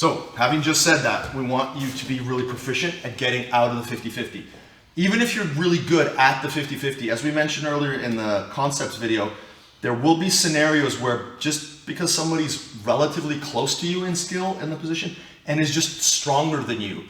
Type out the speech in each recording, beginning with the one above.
So having just said that, we want you to be really proficient at getting out of the 50-50. Even if you're really good at the 50-50, as we mentioned earlier in the concepts video, there will be scenarios where just because somebody's relatively close to you in skill in the position and is just stronger than you,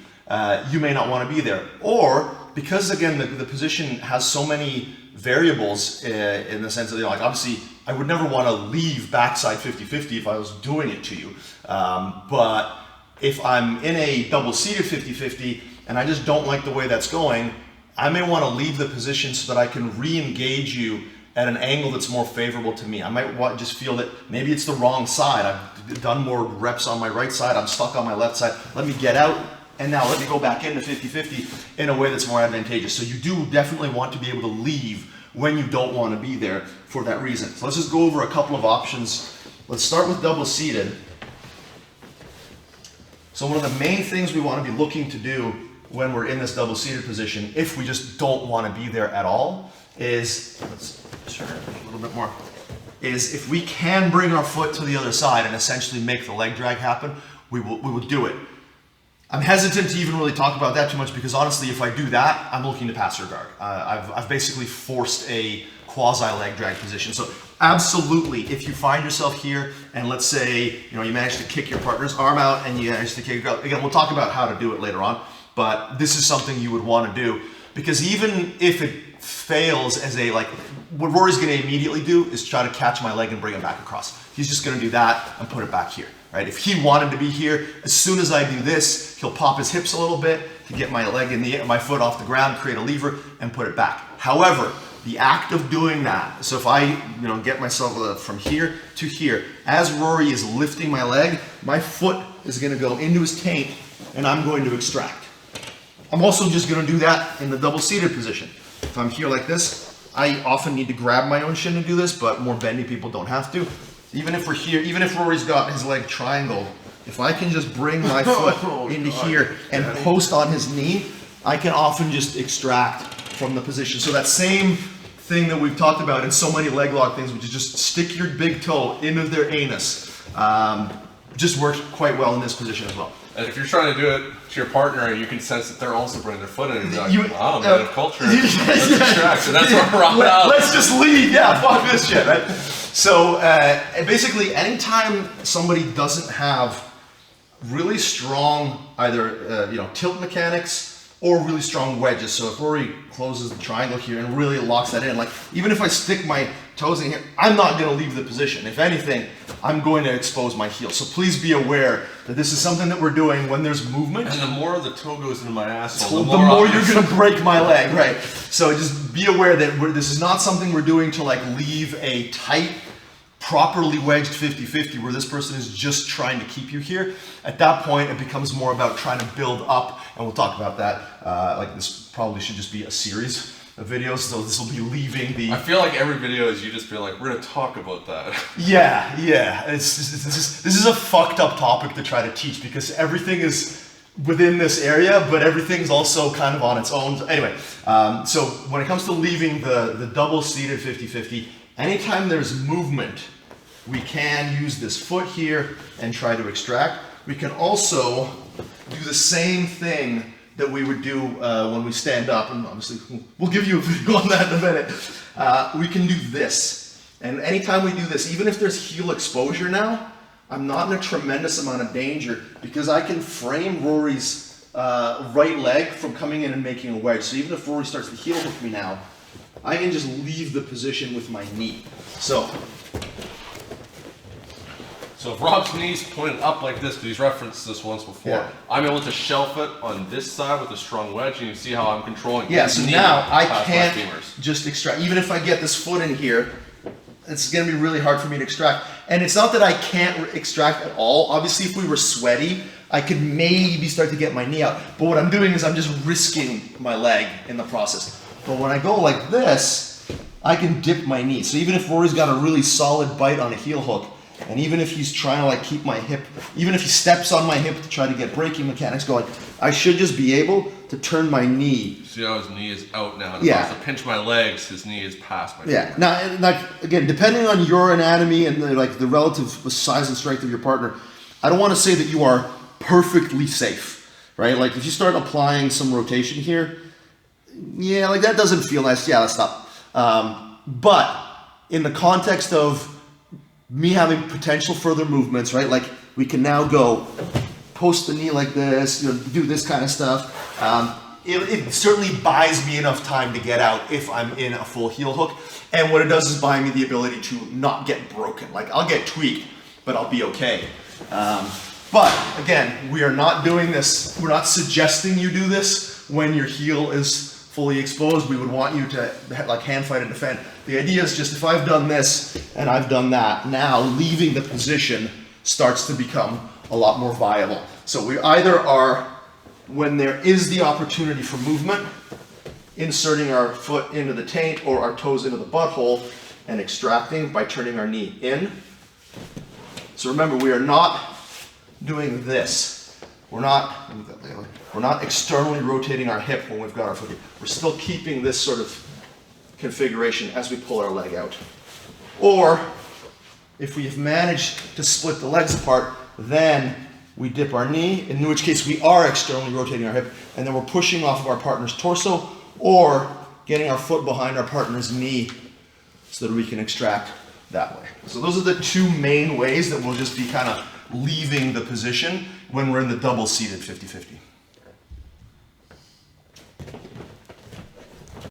you may not want to be there. Or because, again, the position has so many variables in the sense that, like, obviously, I would never want to leave backside 50-50 if I was doing it to you. But if I'm in a double-seated 50-50 and I just don't like the way that's going, I may want to leave the position so that I can re-engage you at an angle that's more favorable to me. I might just feel that maybe it's the wrong side. I've done more reps on my right side. I'm stuck on my left side. Let me get out, and now let me go back into 50-50 in a way that's more advantageous. So you do definitely want to be able to leave when you don't want to be there for that reason. So let's just go over a couple of options. Let's start with double-seated. So one of the main things we want to be looking to do when we're in this double-seated position, if we just don't want to be there at all, is, let's turn it a little bit more, is if we can bring our foot to the other side and essentially make the leg drag happen, we will do it. I'm hesitant to even really talk about that too much because honestly, if I do that, I'm looking to pass your guard. I've basically forced a quasi leg drag position. So absolutely, if you find yourself here and let's say you manage to kick your partner's arm out and you manage to kick your, again, we'll talk about how to do it later on, but this is something you would want to do because even if it fails as a, like, what Rory's going to immediately do is try to catch my leg and bring it back across. He's just going to do that and put it back here, right? If he wanted to be here, as soon as I do this, he'll pop his hips a little bit to get my leg in the air, my foot off the ground, create a lever, and put it back. However, the act of doing that, so if I get myself from here to here, as Rory is lifting my leg, my foot is going to go into his taint and I'm going to extract. I'm also just going to do that in the double-seated position. If I'm here like this, I often need to grab my own shin to do this, but more bendy people don't have to. Even if we're here, even if Rory's got his leg triangled, if I can just bring my foot into here and post on his knee, I can often just extract from the position. So that same thing that we've talked about in so many leg lock things, which is just stick your big toe into their anus, just works quite well in this position as well. And if you're trying to do it to your partner and you can sense that they're also bringing their foot in, and you're like, wow, man, culture, let's extract. So that's what we're all about. Let's just leave, fuck this shit, right? So basically, anytime somebody doesn't have really strong either tilt mechanics or really strong wedges. So if Rory closes the triangle here and really locks that in, like even if I stick my toes in here, I'm not going to leave the position. If anything, I'm going to expose my heel. So please be aware that this is something that we're doing when there's movement. And the more the toe goes into my asshole, the more you're going to break my leg, right? So just be aware that this is not something we're doing to like leave a tight, properly wedged 50-50 where this person is just trying to keep you here. At that point, it becomes more about trying to build up, and we'll talk about that. Like this probably should just be a series of videos, so this will be leaving the... I feel like every video is you just be like, we're going to talk about that. Yeah. This is a fucked up topic to try to teach because everything is within this area, but everything's also kind of on its own. Anyway, so when it comes to leaving the double-seated 50-50, anytime there's movement, we can use this foot here and try to extract. We can also do the same thing that we would do when we stand up, and obviously we'll give you a video on that in a minute. We can do this, and anytime we do this, even if there's heel exposure now, I'm not in a tremendous amount of danger because I can frame Rory's right leg from coming in and making a wedge. So even if Rory starts to heel hook me now, I can just leave the position with my knee. So if Rob's knee's pointed up like this, because he's referenced this once before, I'm able to shelf it on this side with a strong wedge, and you see how I'm controlling. Yeah, so now I can't just extract. Even if I get this foot in here, it's going to be really hard for me to extract. And it's not that I can't extract at all. Obviously, if we were sweaty, I could maybe start to get my knee out. But what I'm doing is I'm just risking my leg in the process. But when I go like this, I can dip my knee. So even if Rory's got a really solid bite on a heel hook, and even if he's trying to like keep my hip, even if he steps on my hip to try to get braking mechanics going, I should just be able to turn my knee. See how his knee is out now? And if I was to pinch my legs, his knee is past my finger. Now, like again, depending on your anatomy and the relative size and strength of your partner, I don't want to say that you are perfectly safe, right? Like if you start applying some rotation here, yeah, like that doesn't feel nice. Yeah, let's stop. But in the context of me having potential further movements, right? Like we can now go post the knee like this, you know, do this kind of stuff. It certainly buys me enough time to get out if I'm in a full heel hook. And what it does is buy me the ability to not get broken. Like I'll get tweaked, but I'll be okay. But again, we are not doing this. We're not suggesting you do this when your heel is fully exposed. We would want you to like hand fight and defend. The idea is just if I've done this and I've done that, now leaving the position starts to become a lot more viable. So we either are, when there is the opportunity for movement, inserting our foot into the taint or our toes into the butthole and extracting by turning our knee in. So remember, we are not doing this. We're not externally rotating our hip when we've got our foot here. We're still keeping this sort of configuration as we pull our leg out. Or if we've managed to split the legs apart, then we dip our knee, in which case we are externally rotating our hip, and then we're pushing off of our partner's torso or getting our foot behind our partner's knee so that we can extract that way. So those are the two main ways that we'll just be kind of leaving the position when we're in the double seated 50-50.